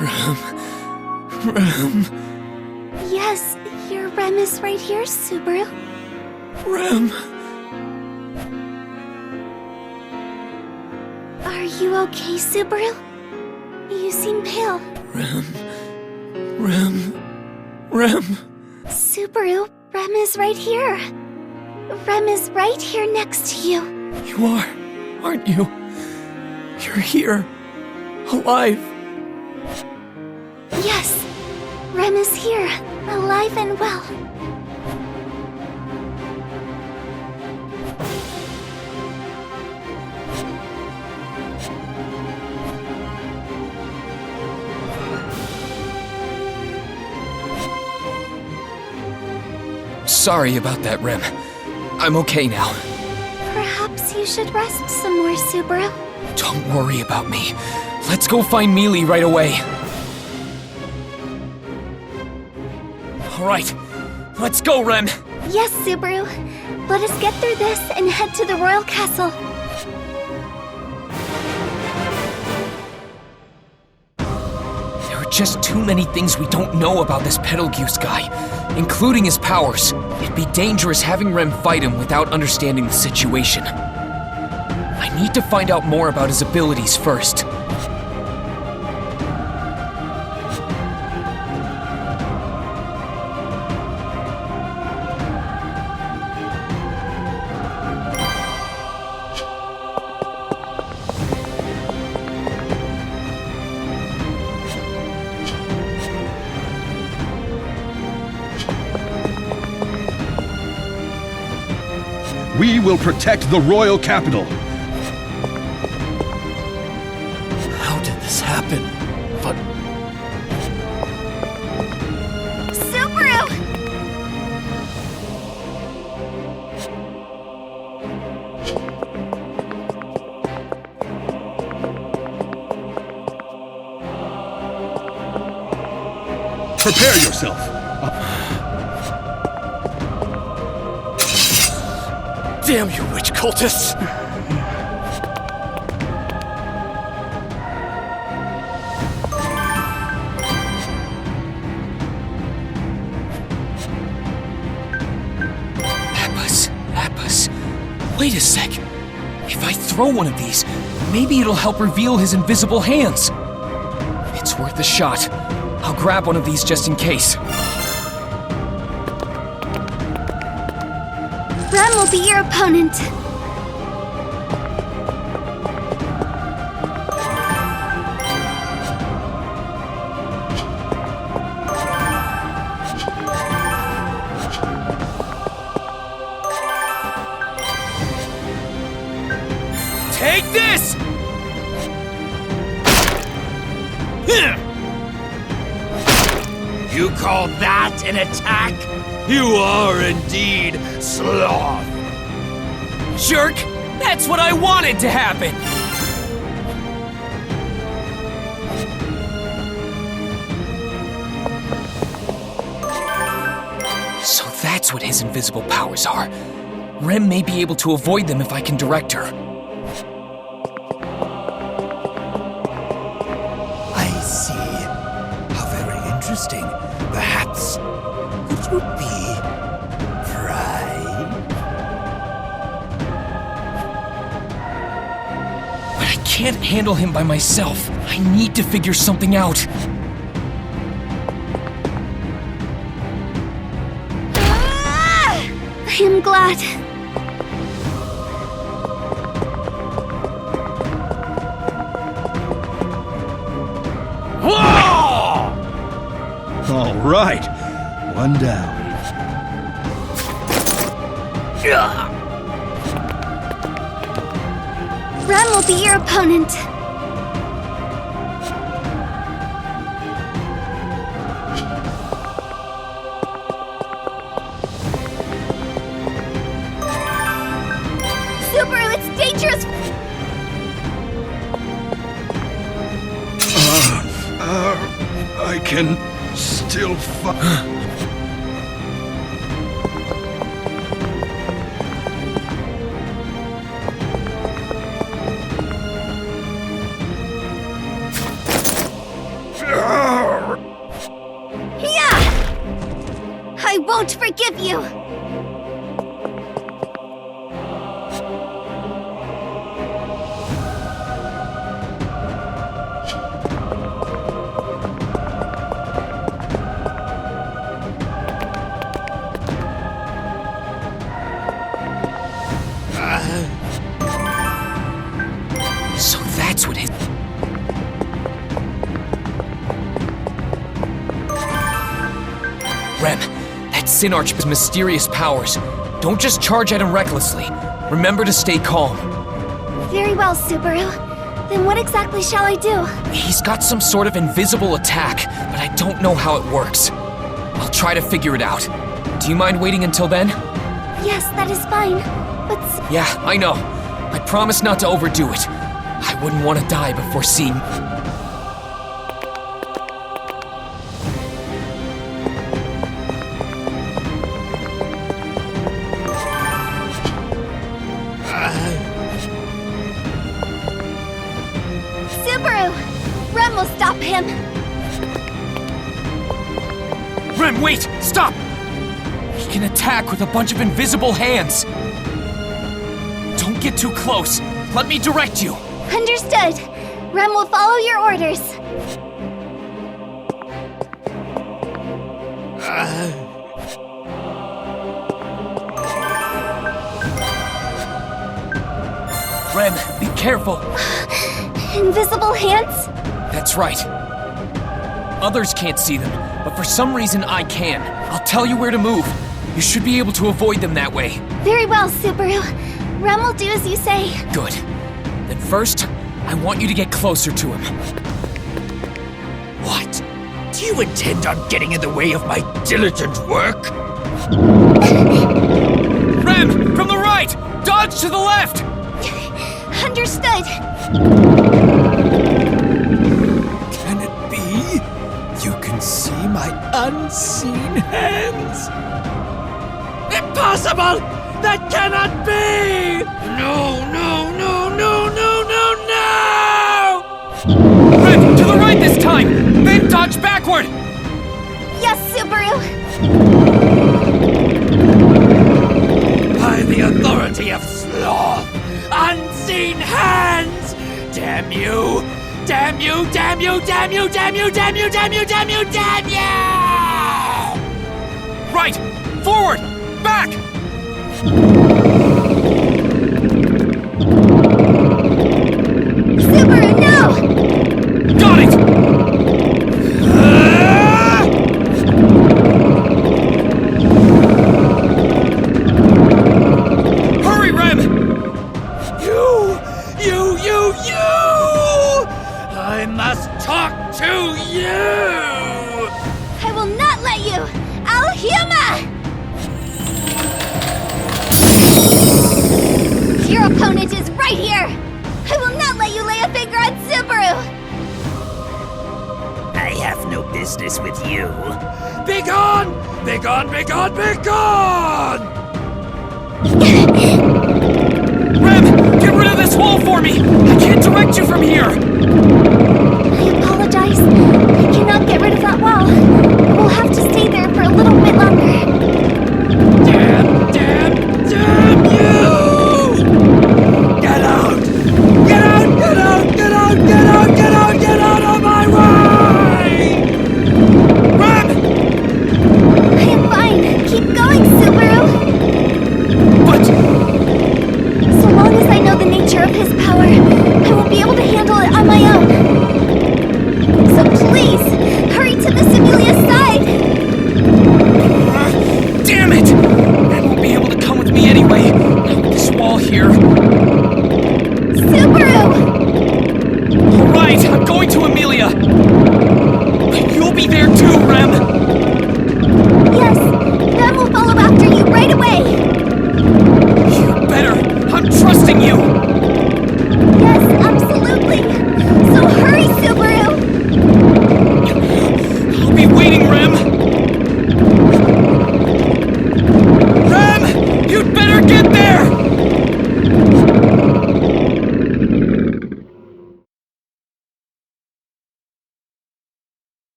Rem. Yes, your Rem is right here, Subaru. Rem. Are you okay, Subaru? You seem pale. Rem. Subaru, Rem is right here. Rem is right here next to you. You are, aren't you? You're here. Alive. Yes, Rem is here, alive and well. Sorry about that, Rem. I'm okay now. Perhaps you should rest some more, Subaru. Don't worry about me. Let's go find Mili right away. Alright, let's go, Rem! Yes, Subaru. Let us get through this and head to the royal castle. There are just too many things we don't know about this Betelgeuse guy, including his powers. It'd be dangerous having Rem fight him without understanding the situation. I need to find out more about his abilities first. We will protect the royal capital. How did this happen? But Subaru! Prepare yourself. damn you, witch cultists! Apis. Wait a sec. If I throw one of these, maybe it'll help reveal his invisible hands. It's worth a shot. I'll grab one of these just in case. Rem will be your opponent. Take this! You call that an attack? You are indeed sloth. Jerk! That's what I wanted to happen! So that's what his invisible powers are. Rem may be able to avoid them if I can direct her. I see. How very interesting. Perhaps it would be pride? But I can't handle him by myself. I need to figure something out. I am glad. All right. One down. Rem will be your opponent. Subaru, it's dangerous! I can still won't forgive you! So that's what it... Rem, that Synarch has mysterious powers. Don't just charge at him recklessly. Remember to stay calm. Very well, Subaru. Then what exactly shall I do? He's got some sort of invisible attack, but I don't know how it works. I'll try to figure it out. Do you mind waiting until then? Yes, that is fine. But Yeah, I know. I promise not to overdo it. I wouldn't want to die before seeing... Subaru! Rem will stop him! Rem, wait! Stop! He can attack with a bunch of invisible hands. Don't get too close. Let me direct you. Understood. Rem will follow your orders. Rem, be careful. Invisible hands? That's right. Others can't see them, but for some reason I can. I'll tell you where to move. You should be able to avoid them that way. Very well, Subaru. Rem will do as you say. Good. Then first, I want you to get closer to him. What? Do you intend on getting in the way of my diligent work? Rem, from the right! Dodge to the left! Understood. Can it be? You can see my unseen hands? Impossible! That cannot be! No, no, no, no, no, no, no! Rem, to the right this time! Then dodge backward! Yes, Subaru. By the authority of sloth, unseen hands! Damn you! Damn you! Damn you! Damn you! Damn you! Damn you! Damn you! Damn you! Damn you! Right! Forward! Back! Subaru, no! Got it! Hurry, Rem! You! I must talk to you! I will not let you! Alhuma! Your opponent is right here! I will not let you lay a finger on Subaru! I have no business with you. Begone! Begone! Begone! Begone! Rem, get rid of this wall for me! I can't direct you from here! I apologize. I cannot get rid of that wall. We'll have to stay there for a little bit longer. Damn you! Get out! Get out! Get out! Get out! Get out! Get out! Get out of my way! Rem! I am fine. Keep going, Subaru. But... So long as I know the nature of his power, I will be able to handle it on my own. So please, hurry to Miss Emilia's side! Damn it! Rem won't be able to come with me anyway. Not with this wall here. Subaru! Alright, I'm going to Emilia. But you'll be there too, Rem! Yes, Rem will follow after you right away! You better! I'm trusting you! Yes, absolutely! So hurry, Subaru! I'll be waiting, Rem! Rem! You'd better get there!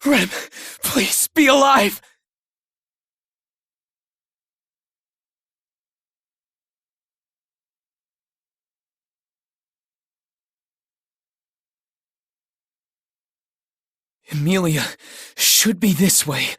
Rem, please be alive! Emilia should be this way.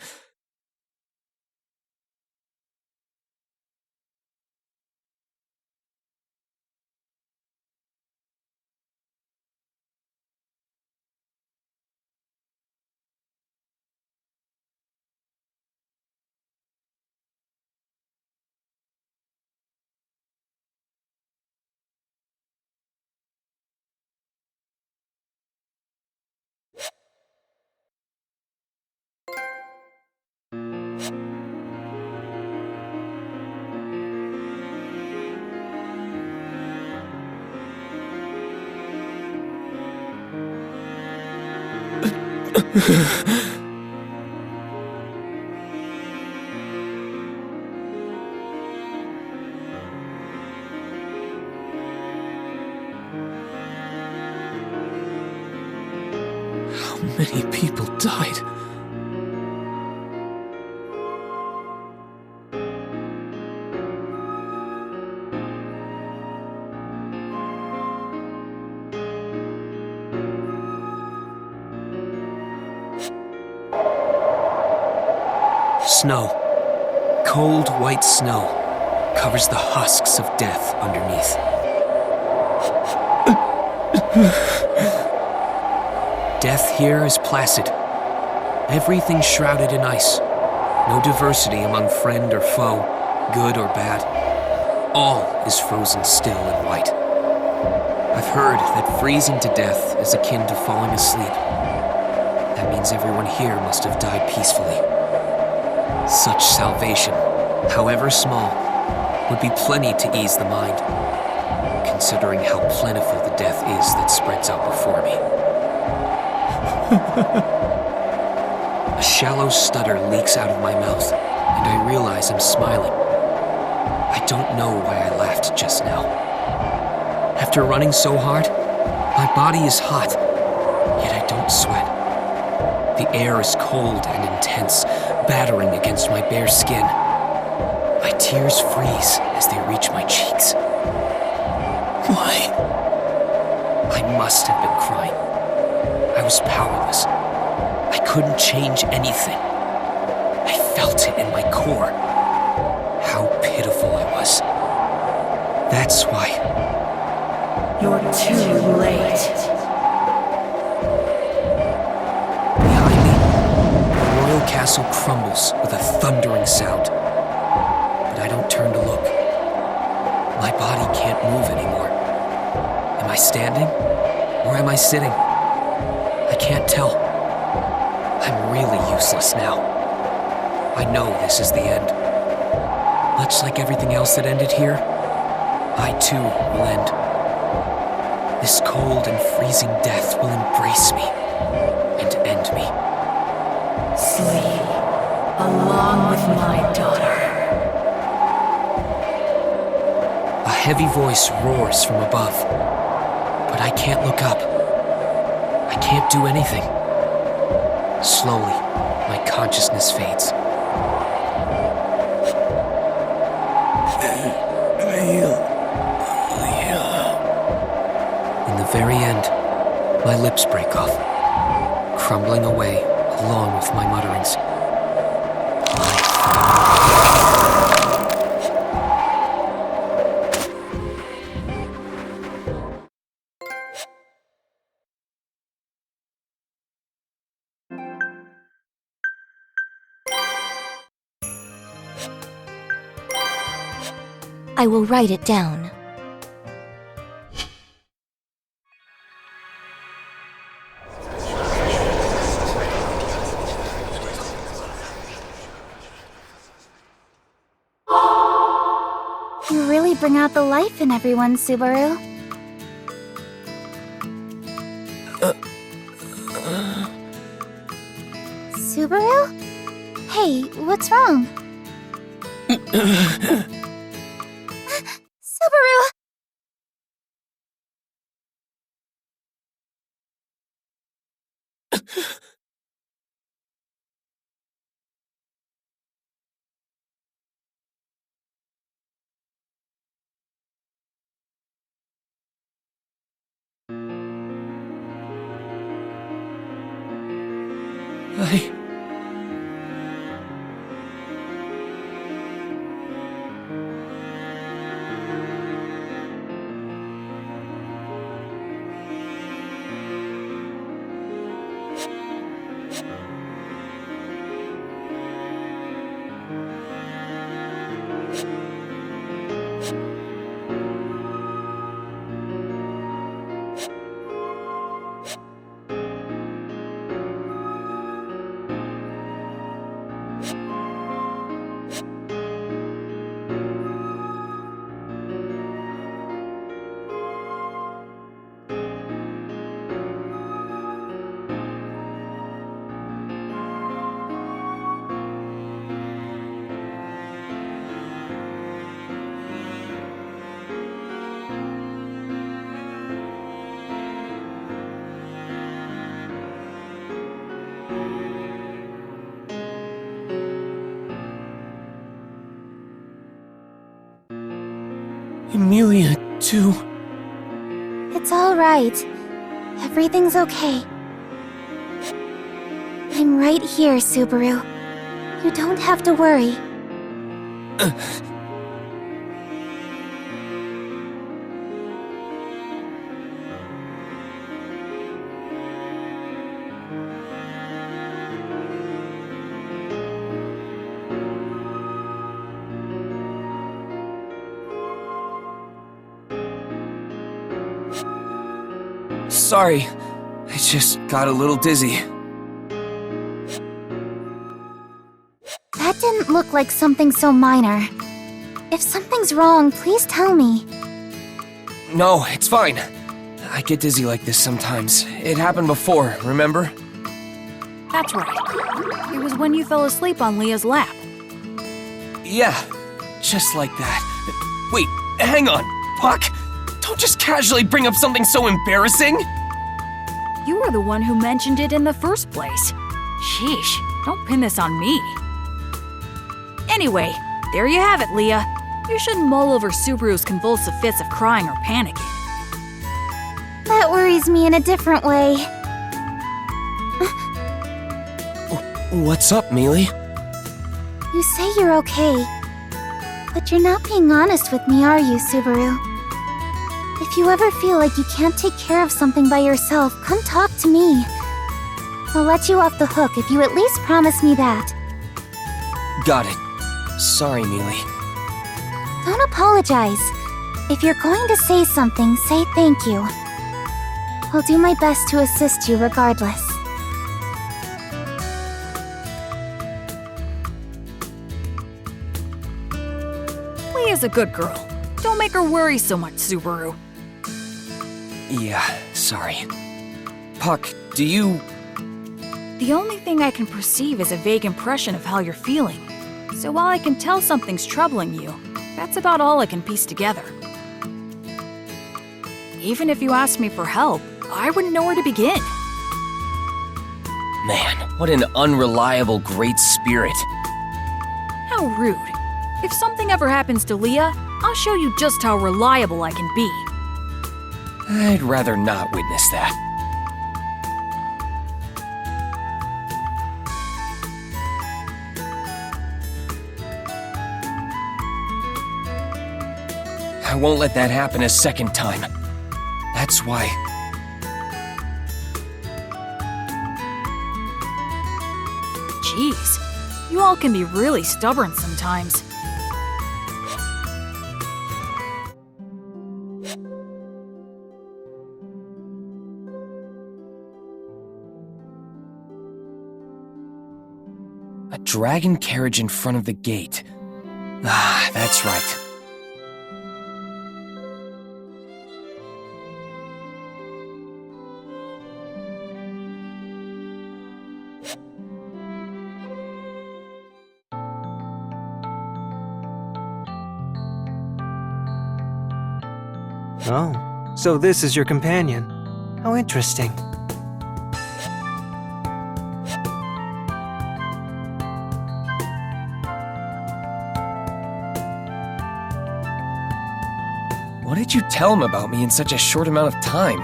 How many people died? Snow. Cold white snow covers the husks of death underneath. Death here is placid. Everything shrouded in ice. No diversity among friend or foe, good or bad. All is frozen still and white. I've heard that freezing to death is akin to falling asleep. That means everyone here must have died peacefully. Such salvation, however small, would be plenty to ease the mind, considering how plentiful the death is that spreads out before me. A shallow stutter leaks out of my mouth, and I realize I'm smiling. I don't know why I laughed just now. After running so hard, my body is hot, yet I don't sweat. The air is cold and intense, battering against my bare skin. My tears freeze as they reach my cheeks. Why? I must have been crying. I was powerless. I couldn't change anything. I felt it in my core. How pitiful I was. That's why. You're too late. Behind me, the royal castle crumbles with a thundering sound. But I don't turn to look. My body can't move anymore. Am I standing? Or am I sitting? I can't tell. I'm really useless now. I know this is the end. Much like everything else that ended here, I too will end. This cold and freezing death will embrace me and end me. Sleep along with my daughter. A heavy voice roars from above, but I can't look up. I can't do anything. Slowly, my consciousness fades. In the very end, my lips break off, crumbling away along with my mutterings. I will write it down. You really bring out the life in everyone, Subaru. Subaru? Hey, what's wrong? Subaru! Emilia, too. It's all right. Everything's okay. I'm right here, Subaru. You don't have to worry. Sorry, I just got a little dizzy. That didn't look like something so minor. If something's wrong, please tell me. No, it's fine. I get dizzy like this sometimes. It happened before, remember? That's right. It was when you fell asleep on Leah's lap. Yeah, just like that. Wait, hang on, Puck! Don't just casually bring up something so embarrassing! You were the one who mentioned it in the first place. Sheesh, don't pin this on me. Anyway, there you have it, Leah. You shouldn't mull over Subaru's convulsive fits of crying or panicking. That worries me in a different way. What's up, Mili? You say you're okay, but you're not being honest with me, are you, Subaru? If you ever feel like you can't take care of something by yourself, come talk to me. I'll let you off the hook if you at least promise me that. Got it. Sorry, Mili. Don't apologize. If you're going to say something, say thank you. I'll do my best to assist you regardless. Leah's a good girl. Don't make her worry so much, Subaru. Yeah, sorry. Puck, do you... The only thing I can perceive is a vague impression of how you're feeling. So while I can tell something's troubling you, that's about all I can piece together. Even if you asked me for help, I wouldn't know where to begin. Man, what an unreliable great spirit. How rude. If something ever happens to Leah, I'll show you just how reliable I can be. I'd rather not witness that. I won't let that happen a second time. That's why... Jeez, you all can be really stubborn sometimes. A dragon carriage in front of the gate. Ah, that's right. Oh, so this is your companion. How interesting. What did you tell him about me in such a short amount of time?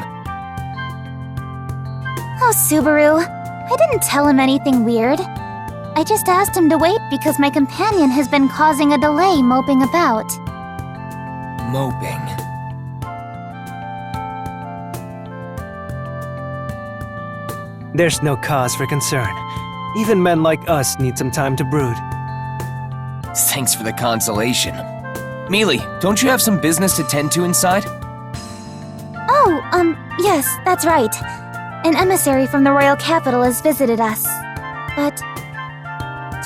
Oh, Subaru. I didn't tell him anything weird. I just asked him to wait because my companion has been causing a delay moping about. Moping. There's no cause for concern. Even men like us need some time to brood. Thanks for the consolation. Mili, don't you have some business to tend to inside? Oh, yes, that's right. An emissary from the royal capital has visited us. But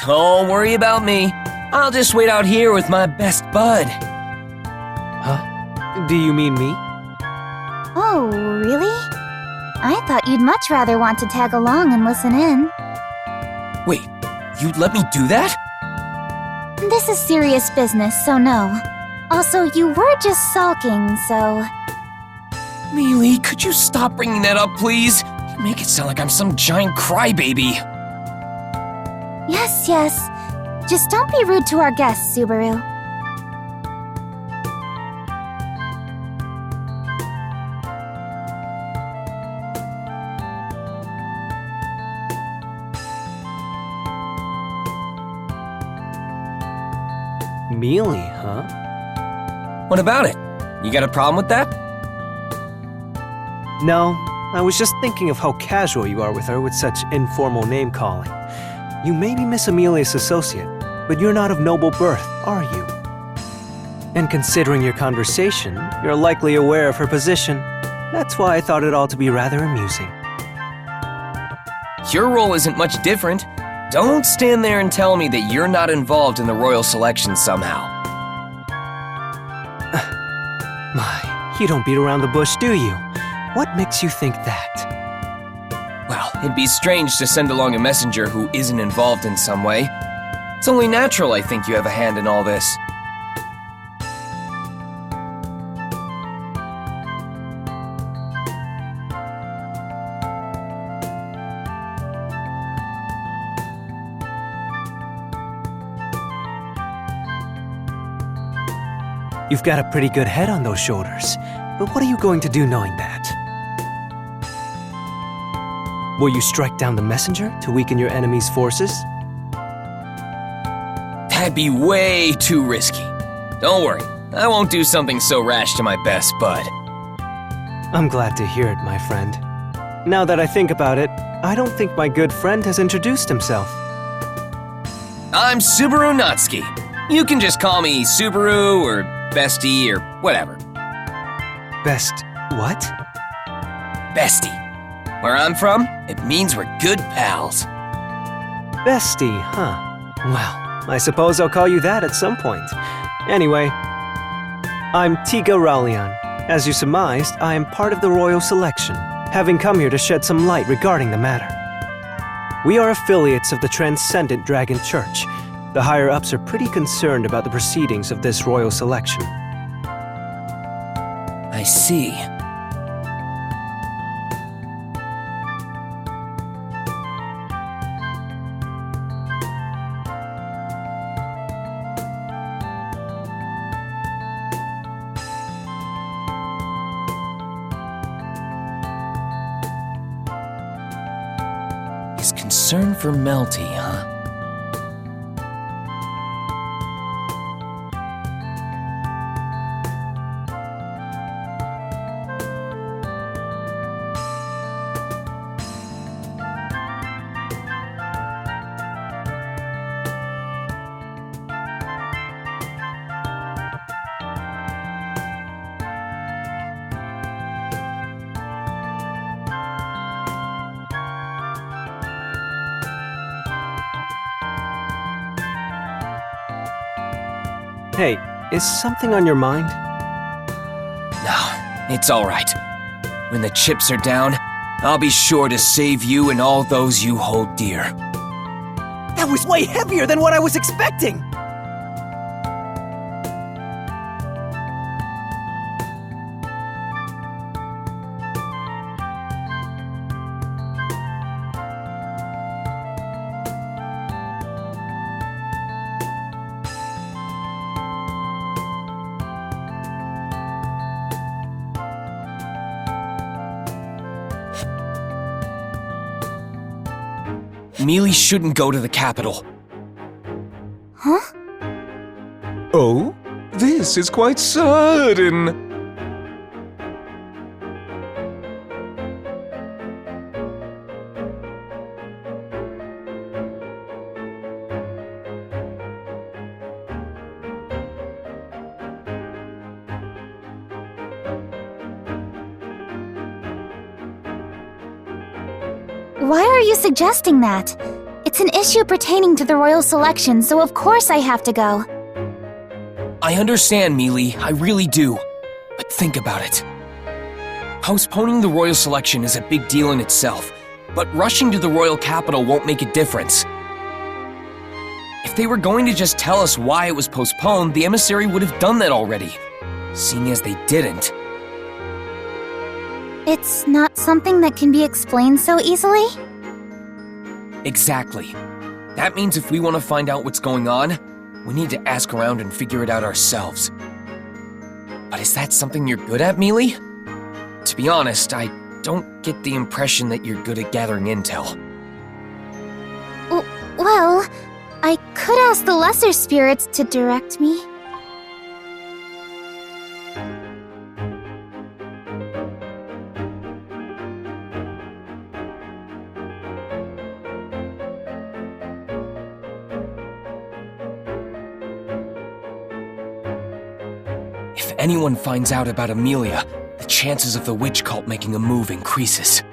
Don't worry about me. I'll just wait out here with my best bud. Huh? Do you mean me? oh, really? I thought you'd much rather want to tag along and listen in. Wait, you'd let me do that? This is serious business, so no. Also, you were just sulking, so... Mili, could you stop bringing that up, please? You make it sound like I'm some giant crybaby. Yes, yes. Just don't be rude to our guests, Subaru. Mili, huh? What about it? You got a problem with that? No, I was just thinking of how casual you are with her with such informal name-calling. You may be Miss Emilia's associate, but you're not of noble birth, are you? And considering your conversation, you're likely aware of her position. That's why I thought it all to be rather amusing. Your role isn't much different. Don't stand there and tell me that you're not involved in the royal selection somehow. My, you don't beat around the bush, do you? What makes you think that? Well, it'd be strange to send along a messenger who isn't involved in some way. It's only natural I think you have a hand in all this. You've got a pretty good head on those shoulders, but what are you going to do knowing that? Will you strike down the messenger to weaken your enemy's forces? That'd be way too risky. Don't worry, I won't do something so rash to my best bud. I'm glad to hear it, my friend. Now that I think about it, I don't think my good friend has introduced himself. I'm Subaru Natsuki. You can just call me Subaru or Bestie or whatever. Best what? Bestie. Where I'm from, it means we're good pals. Bestie, huh? Well, I suppose I'll call you that at some point. Anyway, I'm Tiga Raulian. As you surmised, I am part of the royal selection, having come here to shed some light regarding the matter. We are affiliates of the Transcendent Dragon Church. The higher-ups are pretty concerned about the proceedings of this royal selection. I see. His concern for Melty, huh? Hey, is something on your mind? No, it's all right. When the chips are down, I'll be sure to save you and all those you hold dear. That was way heavier than what I was expecting! Mili shouldn't go to the capital. Huh? Oh? This is quite sudden. Why are you suggesting that? It's an issue pertaining to the royal selection, so of course I have to go. I understand, Mili, I really do. But think about it. Postponing the royal selection is a big deal in itself, but rushing to the royal capital won't make a difference. If they were going to just tell us why it was postponed, the emissary would have done that already. Seeing as they didn't. It's not something that can be explained so easily? Exactly. That means if we want to find out what's going on, we need to ask around and figure it out ourselves. But is that something you're good at, Mili? To be honest, I don't get the impression that you're good at gathering intel. Well, I could ask the lesser spirits to direct me. If anyone finds out about Emilia, the chances of the witch cult making a move increases.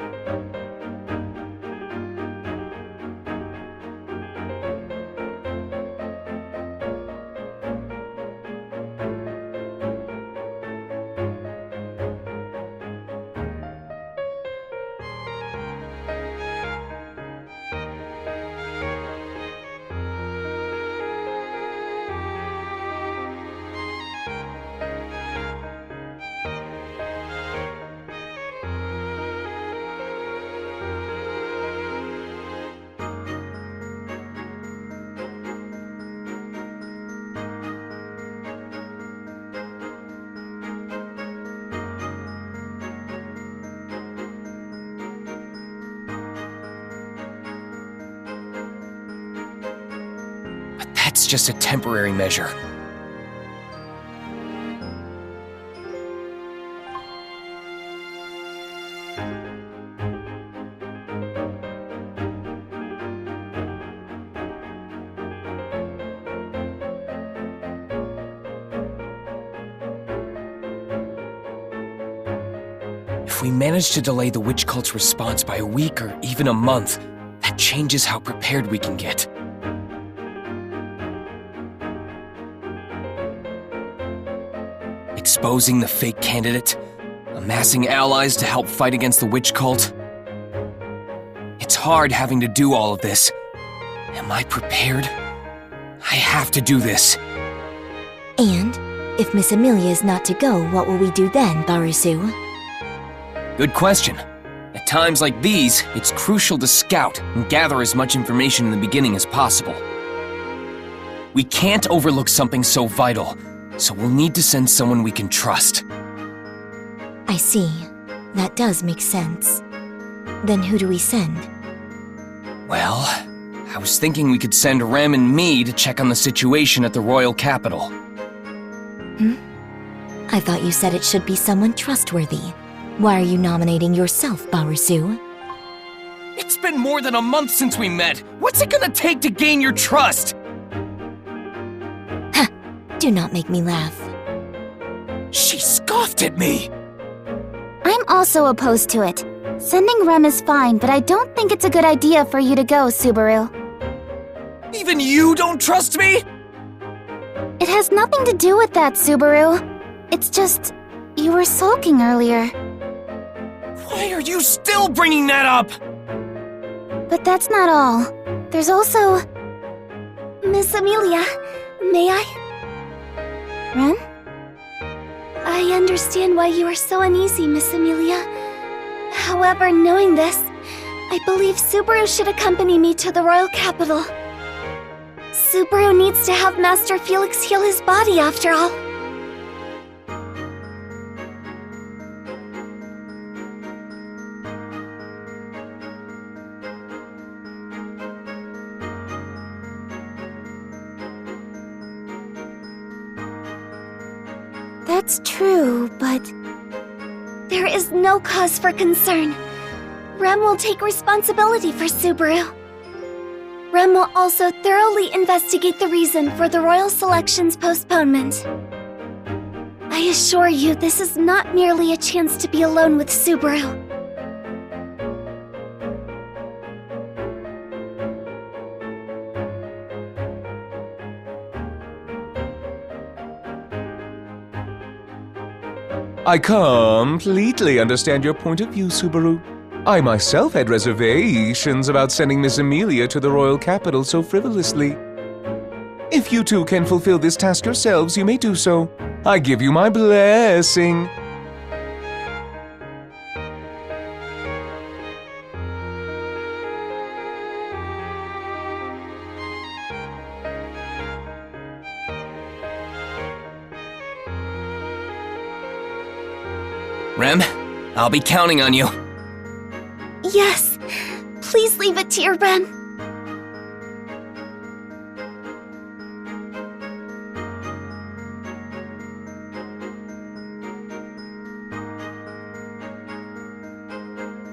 That's just a temporary measure. If we manage to delay the witch cult's response by a week or even a month, that changes how prepared we can get. Exposing the fake candidate, amassing allies to help fight against the witch cult. It's hard having to do all of this. Am I prepared? I have to do this. And if Miss Emilia is not to go, what will we do then, Barusu? Good question. At times like these, it's crucial to scout and gather as much information in the beginning as possible. We can't overlook something so vital, so we'll need to send someone we can trust. I see. That does make sense. Then who do we send? Well, I was thinking we could send Rem and me to check on the situation at the royal capital. I thought you said it should be someone trustworthy. Why are you nominating yourself, Barusu? It's been more than a month since we met. What's it gonna take to gain your trust? Do not make me laugh. She scoffed at me! I'm also opposed to it. Sending Rem is fine, but I don't think it's a good idea for you to go, Subaru. Even you don't trust me? It has nothing to do with that, Subaru. It's just, you were sulking earlier. Why are you still bringing that up? But that's not all. There's also... Miss Emilia, may I? Rem? I understand why you are so uneasy, Miss Emilia. However, knowing this, I believe Subaru should accompany me to the royal capital. Subaru needs to have Master Felix heal his body after all. That's true, but... There is no cause for concern. Rem will take responsibility for Subaru. Rem will also thoroughly investigate the reason for the Royal Selection's postponement. I assure you, this is not merely a chance to be alone with Subaru. I completely understand your point of view, Subaru. I myself had reservations about sending Miss Emilia to the royal capital so frivolously. If you two can fulfill this task yourselves, you may do so. I give you my blessing. Rem, I'll be counting on you. Yes, please leave it to your Rem.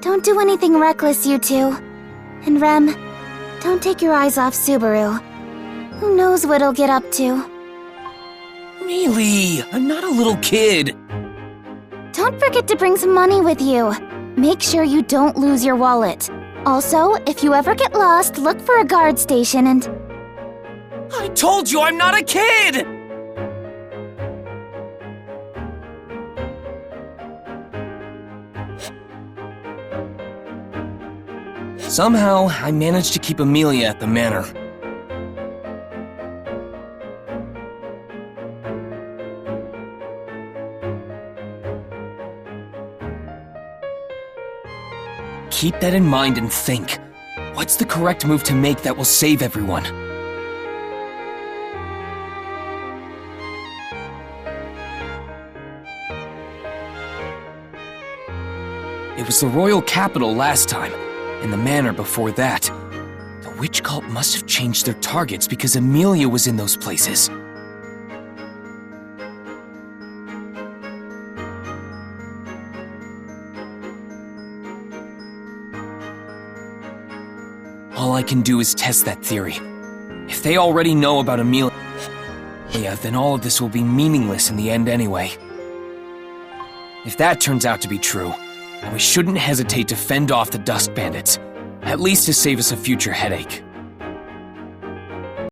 Don't do anything reckless, you two. And Rem, don't take your eyes off Subaru. Who knows what he'll get up to? Mili, I'm not a little kid. Don't forget to bring some money with you. Make sure you don't lose your wallet. Also, if you ever get lost, look for a guard station and... I told you I'm not a kid! Somehow, I managed to keep Emilia at the manor. Keep that in mind and think. What's the correct move to make that will save everyone? It was the royal capital last time, and the manor before that. The witch cult must have changed their targets because Emilia was in those places. All I can do is test that theory. If they already know about Emilia, then all of this will be meaningless in the end anyway. If that turns out to be true, then we shouldn't hesitate to fend off the Dusk Bandits, at least to save us a future headache.